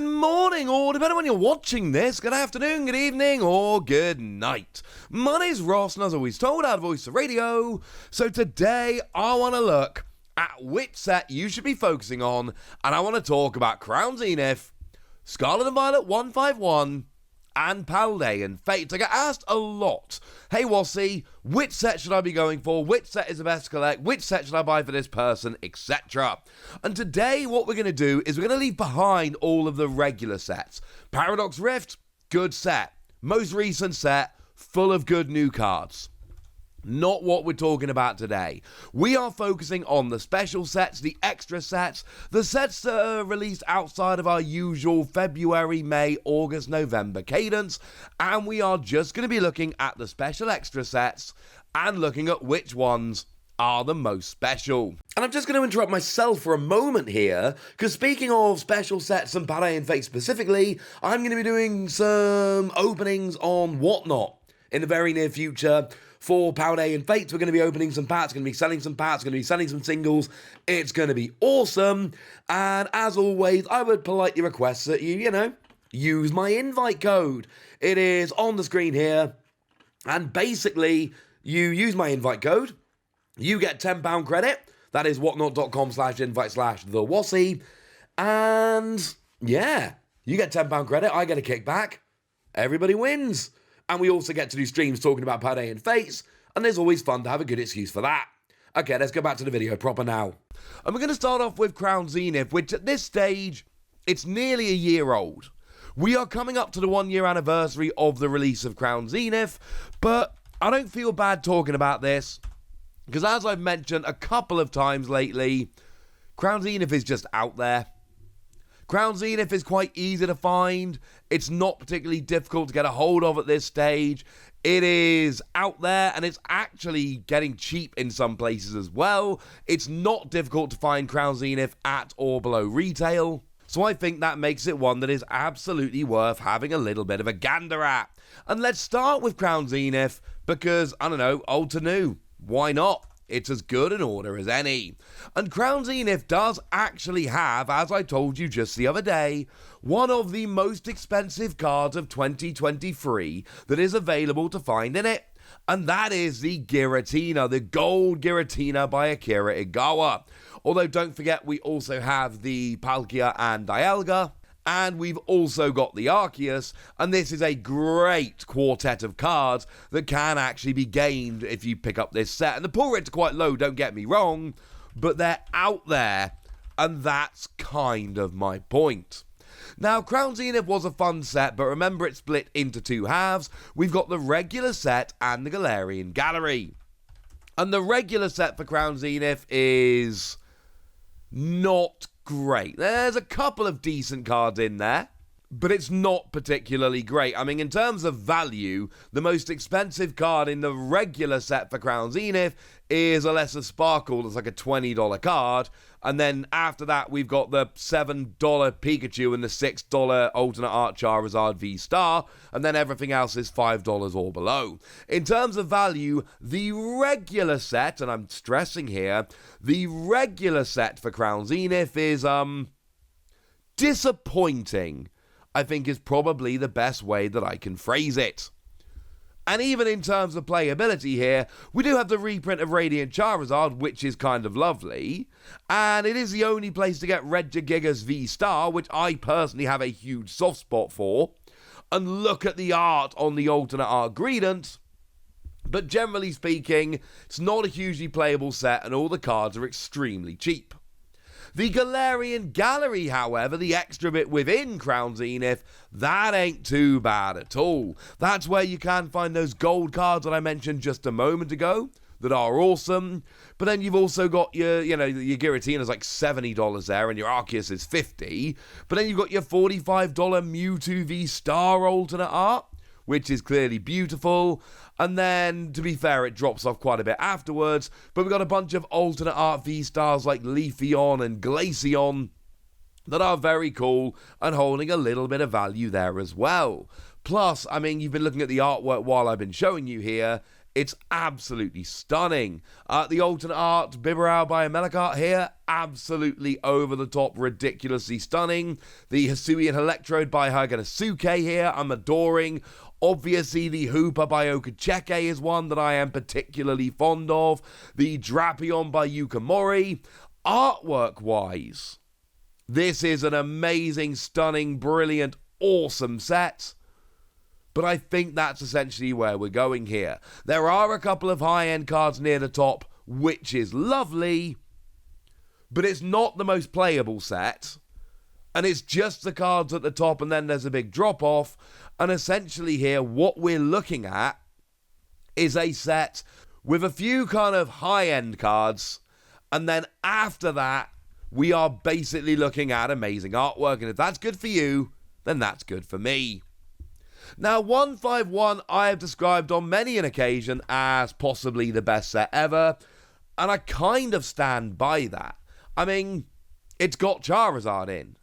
Good morning, or depending on when you're watching this, good afternoon, good evening, or good night. My name's Ross, and as always told, out of Voice of Radio. So today, I want to look at which set you should be focusing on, and I want to talk about Crown Zenith, Scarlet and Violet 151, and Paldean Fates. I get asked a lot, hey Wassy, which set should I be going for, which set is the best to collect, which set should I buy for this person, etc. And today what we're going to do is we're going to leave behind all of the regular sets. Paradox Rift, good set. Most recent set, full of good new cards. Not what we're talking about today. We are focusing on the special sets, the extra sets, the sets that are released outside of our usual February, May, August, November cadence, and we are just going to be looking at the special extra sets and looking at which ones are the most special. And I'm just going to interrupt myself for a moment here, because speaking of special sets and Paldean Fates specifically, I'm going to be doing some openings on Whatnot in the very near future. For Paldean Fates, we're going to be opening some packs, going to be selling some packs, going to be selling some singles. It's going to be awesome. And as always, I would politely request that you use my invite code. It is on the screen here. And basically, you use my invite code, you get £10 credit. That is whatnot.com/invite/thewassy. And yeah, you get £10 credit, I get a kickback. Everybody wins. And we also get to do streams talking about Paldean Fates, and there's always fun to have a good excuse for that. Okay, let's go back to the video proper now. And we're going to start off with Crown Zenith, which at this stage, it's nearly a year old. We are coming up to the 1 year anniversary of the release of Crown Zenith, but I don't feel bad talking about this, because as I've mentioned a couple of times lately, Crown Zenith is just out there. Crown Zenith is quite easy to find. It's not particularly difficult to get a hold of at this stage. It is out there, and it's actually getting cheap in some places as well. It's not difficult to find Crown Zenith at or below retail. So I think that makes it one that is absolutely worth having a little bit of a gander at. And let's start with Crown Zenith because, I don't know, old to new. Why not? It's as good an order as any. And Crown Zenith does actually have, as I told you just the other day, one of the most expensive cards of 2023 that is available to find in it. And that is the Giratina, the Gold Giratina by Akira Igawa. Although don't forget we also have the Palkia and Dialga. And we've also got the Arceus, and this is a great quartet of cards that can actually be gained if you pick up this set. And the pull rates are quite low, don't get me wrong, but they're out there, and that's kind of my point. Now, Crown Zenith was a fun set, but remember it's split into two halves. We've got the regular set and the Galarian Gallery. And the regular set for Crown Zenith is not great. There's a couple of decent cards in there, but it's not particularly great. I mean, in terms of value, the most expensive card in the regular set for Crown Zenith is a Lesser Sparkle. That's like a $20 card. And then after that, we've got the $7 Pikachu and the $6 Alternate Art Charizard V-Star. And then everything else is $5 or below. In terms of value, the regular set, and I'm stressing here, the regular set for Crown Zenith is, disappointing, I think is probably the best way that I can phrase it. And even in terms of playability here, we do have the reprint of Radiant Charizard, which is kind of lovely. And it is the only place to get Regigigas V-Star, which I personally have a huge soft spot for. And look at the art on the Alternate Art Greedent. But generally speaking, it's not a hugely playable set, and all the cards are extremely cheap. The Galarian Gallery, however, the extra bit within Crown Zenith, that ain't too bad at all. That's where you can find those gold cards that I mentioned just a moment ago that are awesome. But then you've also got your Giratina's like $70 there, and your Arceus is $50. But then you've got your $45 Mewtwo V-Star Alternate Art, which is clearly beautiful. And then, to be fair, it drops off quite a bit afterwards. But we've got a bunch of alternate art V-Stars like Leafeon and Glaceon that are very cool and holding a little bit of value there as well. Plus, I mean, you've been looking at the artwork while I've been showing you here. It's absolutely stunning. The alternate art Bibarel by Melakart here, absolutely over the top, ridiculously stunning. The Hisuian Electrode by Haganasuke here, I'm adoring. Obviously, the Hooper by Okacheke is one that I am particularly fond of. The Drapion by Yukamori. Artwork-wise, this is an amazing, stunning, brilliant, awesome set. But I think that's essentially where we're going here. There are a couple of high-end cards near the top, which is lovely, but it's not the most playable set. And it's just the cards at the top, and then there's a big drop-off. And essentially here, what we're looking at is a set with a few kind of high-end cards, and then after that, we are basically looking at amazing artwork. And if that's good for you, then that's good for me. Now, 151 I have described on many an occasion as possibly the best set ever, and I kind of stand by that. I mean, it's got Charizard in.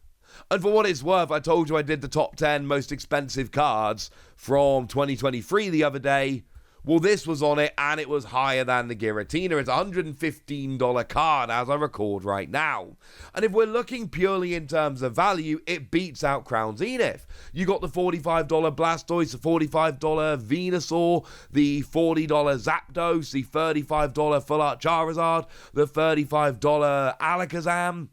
And for what it's worth, I told you I did the top 10 most expensive cards from 2023 the other day. Well, this was on it, and it was higher than the Giratina. It's a $115 card as I record right now. And if we're looking purely in terms of value, it beats out Crown Zenith. You got the $45 Blastoise, the $45 Venusaur, the $40 Zapdos, the $35 Full Art Charizard, the $35 Alakazam.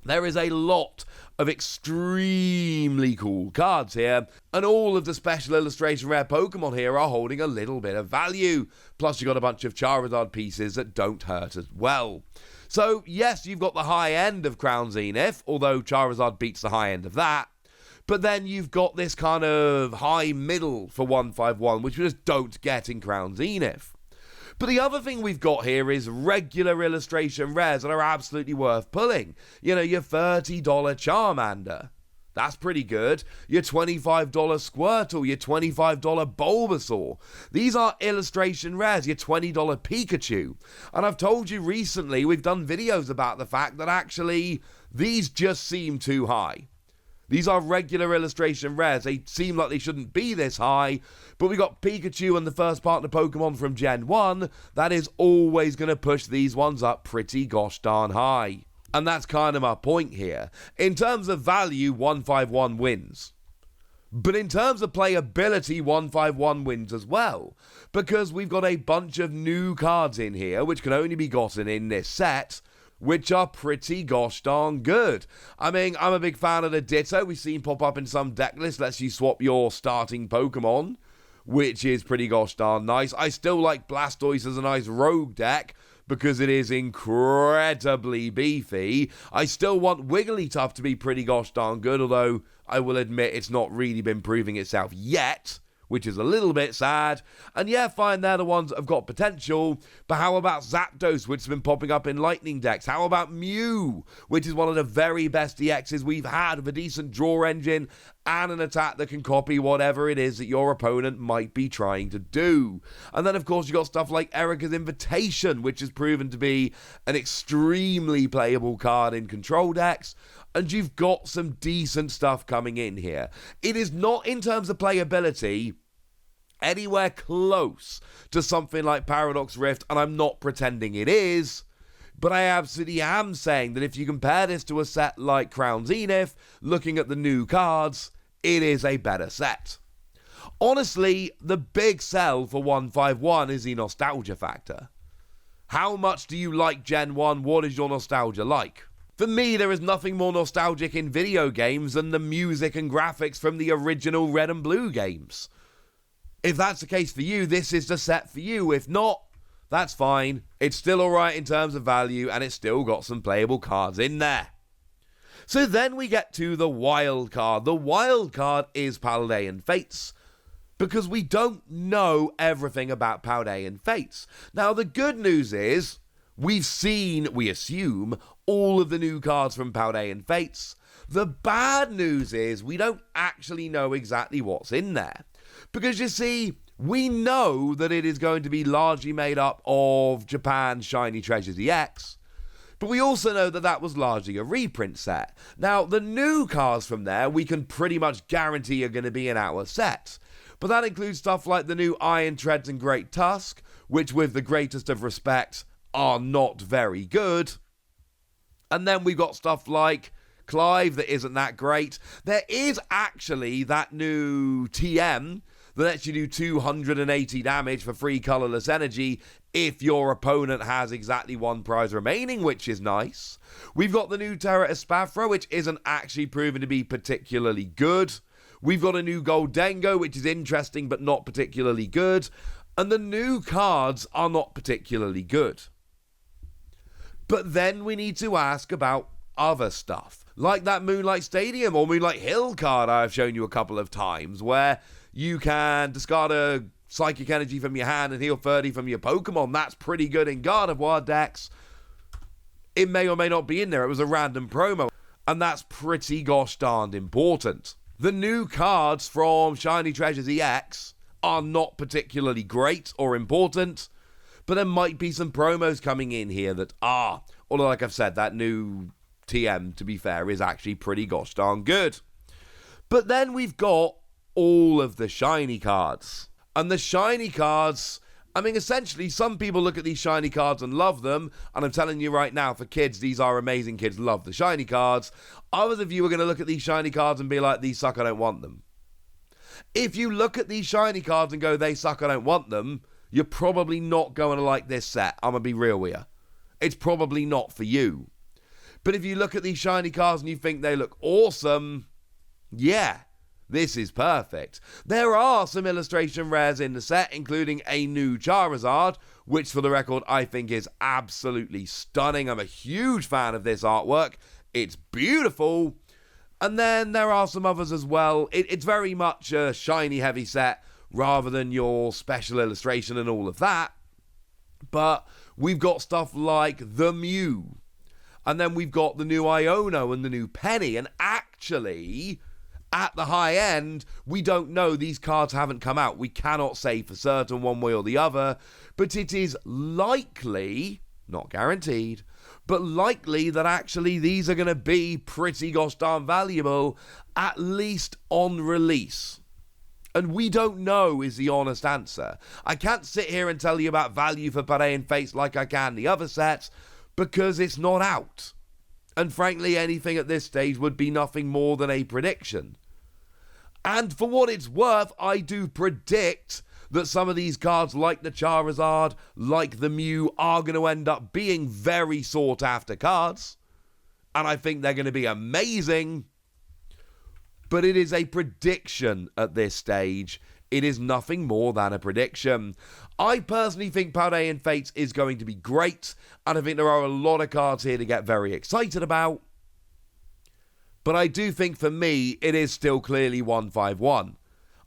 There is a lot of extremely cool cards here, and all of the special illustration rare Pokemon here are holding a little bit of value. Plus, you got a bunch of Charizard pieces that don't hurt as well. So, yes, you've got the high end of Crown Zenith, although Charizard beats the high end of that. But then you've got this kind of high middle for 151, which we just don't get in Crown Zenith. But the other thing we've got here is regular illustration rares that are absolutely worth pulling. You know, your $30 Charmander. That's pretty good. Your $25 Squirtle, your $25 Bulbasaur. These are illustration rares, your $20 Pikachu. And I've told you recently, we've done videos about the fact that actually these just seem too high. These are regular illustration rares. They seem like they shouldn't be this high, but we got Pikachu and the first partner Pokemon from Gen 1. That is always going to push these ones up pretty gosh darn high. And that's kind of my point here. In terms of value, 151 wins. But in terms of playability, 151 wins as well. Because we've got a bunch of new cards in here, which can only be gotten in this set, which are pretty gosh darn good. I mean, I'm a big fan of the Ditto. We've seen pop up in some deck lists. Lets you swap your starting Pokemon, which is pretty gosh darn nice. I still like Blastoise as a nice rogue deck because it is incredibly beefy. I still want Wigglytuff to be pretty gosh darn good, although I will admit it's not really been proving itself yet, which is a little bit sad. And yeah, fine, they're the ones that have got potential. But how about Zapdos, which has been popping up in Lightning decks? How about Mew, which is one of the very best EXs we've had with a decent draw engine and an attack that can copy whatever it is that your opponent might be trying to do. And then, of course, you got stuff like Erica's Invitation, which has proven to be an extremely playable card in control decks. And you've got some decent stuff coming in here. It is not, in terms of playability, anywhere close to something like Paradox Rift, and I'm not pretending it is, but I absolutely am saying that if you compare this to a set like Crown Zenith, looking at the new cards, it is a better set. Honestly, the big sell for 151 is the nostalgia factor. How much do you like Gen 1? What is your nostalgia like? For me, there is nothing more nostalgic in video games than the music and graphics from the original Red and Blue games. If that's the case for you, this is the set for you. If not, that's fine. It's still alright in terms of value, and it's still got some playable cards in there. So then we get to the wild card. The wild card is Paldean Fates, because we don't know everything about Paldean Fates. Now, the good news is, we assume, all of the new cards from Paldean Fates. The bad news is we don't actually know exactly what's in there. Because you see, we know that it is going to be largely made up of Japan's Shiny Treasures EX, but we also know that that was largely a reprint set. Now, the new cards from there we can pretty much guarantee are going to be in our set. But that includes stuff like the new Iron Treads and Great Tusk, which with the greatest of respect are not very good. And then we've got stuff like Clive that isn't that great. There is actually that new TM that lets you do 280 damage for free colourless energy if your opponent has exactly one prize remaining, which is nice. We've got the new Terra Espathra, which isn't actually proven to be particularly good. We've got a new Goldengo, which is interesting but not particularly good. And the new cards are not particularly good. But then we need to ask about other stuff, like that Moonlight Stadium or Moonlight Hill card I've shown you a couple of times, where you can discard a Psychic Energy from your hand and heal 30 from your Pokemon. That's pretty good in Gardevoir decks. It may or may not be in there. It was a random promo, and that's pretty gosh darned important. The new cards from Shiny Treasures EX are not particularly great or important, but there might be some promos coming in here that are. Although, like I've said, that new TM, to be fair, is actually pretty gosh darn good. But then we've got all of the shiny cards. And the shiny cards, I mean, essentially, some people look at these shiny cards and love them. And I'm telling you right now, for kids, these are amazing. Kids love the shiny cards. Others of you are going to look at these shiny cards and be like, these suck, I don't want them. If you look at these shiny cards and go, they suck, I don't want them, you're probably not going to like this set. I'm going to be real with you. It's probably not for you. But if you look at these shiny cards and you think they look awesome, yeah, this is perfect. There are some illustration rares in the set, including a new Charizard, which for the record I think is absolutely stunning. I'm a huge fan of this artwork. It's beautiful. And then there are some others as well. It's very much a shiny heavy set rather than your special illustration and all of that. But we've got stuff like the Mew. And then we've got the new Iono and the new Penny. And actually, at the high end, we don't know. These cards haven't come out. We cannot say for certain one way or the other. But it is likely, not guaranteed, but likely that actually these are going to be pretty gosh darn valuable, at least on release. And we don't know is the honest answer. I can't sit here and tell you about value for Paldean Fates like I can the other sets, because it's not out. And frankly, anything at this stage would be nothing more than a prediction. And for what it's worth, I do predict that some of these cards, like the Charizard, like the Mew, are going to end up being very sought after cards. And I think they're going to be amazing. But it is a prediction at this stage. It is nothing more than a prediction. I personally think Paldean Fates is going to be great, and I think there are a lot of cards here to get very excited about. But I do think for me, it is still clearly 151.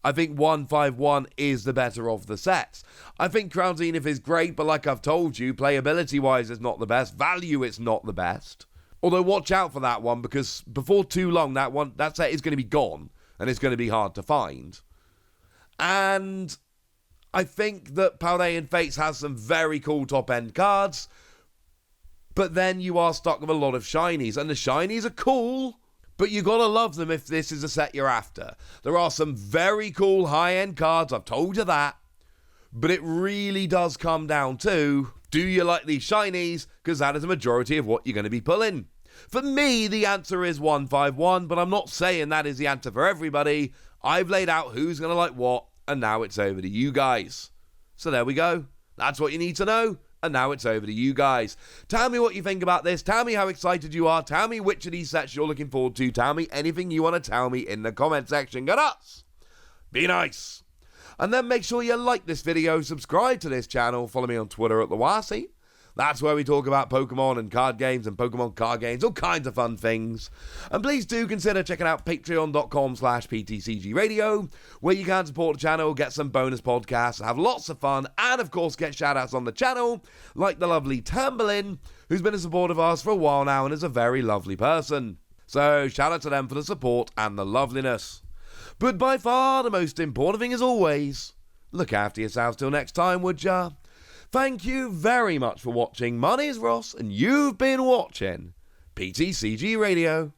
I think 151 is the better of the sets. I think Crown Zenith is great, but like I've told you, playability-wise it's not the best. Value, it's not the best. Although watch out for that one, because before too long that set is going to be gone, and it's going to be hard to find. And I think that Paldean Fates has some very cool top-end cards, but then you are stuck with a lot of shinies, and the shinies are cool, but you gotta love them if this is a set you're after. There are some very cool high-end cards, I've told you that, but it really does come down to, do you like these shinies? Because that is a majority of what you're going to be pulling. For me, the answer is 151, but I'm not saying that is the answer for everybody. I've laid out who's going to like what, and now it's over to you guys. So there we go. That's what you need to know, and now it's over to you guys. Tell me what you think about this. Tell me how excited you are. Tell me which of these sets you're looking forward to. Tell me anything you want to tell me in the comment section. Get us! Be nice! And then make sure you like this video, subscribe to this channel, follow me on Twitter at TheWasi. That's where we talk about Pokemon and card games and Pokemon card games, all kinds of fun things. And please do consider checking out patreon.com/PTCGradio, where you can support the channel, get some bonus podcasts, have lots of fun, and of course get shoutouts on the channel, like the lovely Tamberlin, who's been a supporter of ours for a while now and is a very lovely person. So shout out to them for the support and the loveliness. But by far the most important thing as always, look after yourselves till next time, would ya? Thank you very much for watching. My name is Ross, and you've been watching PTCG Radio.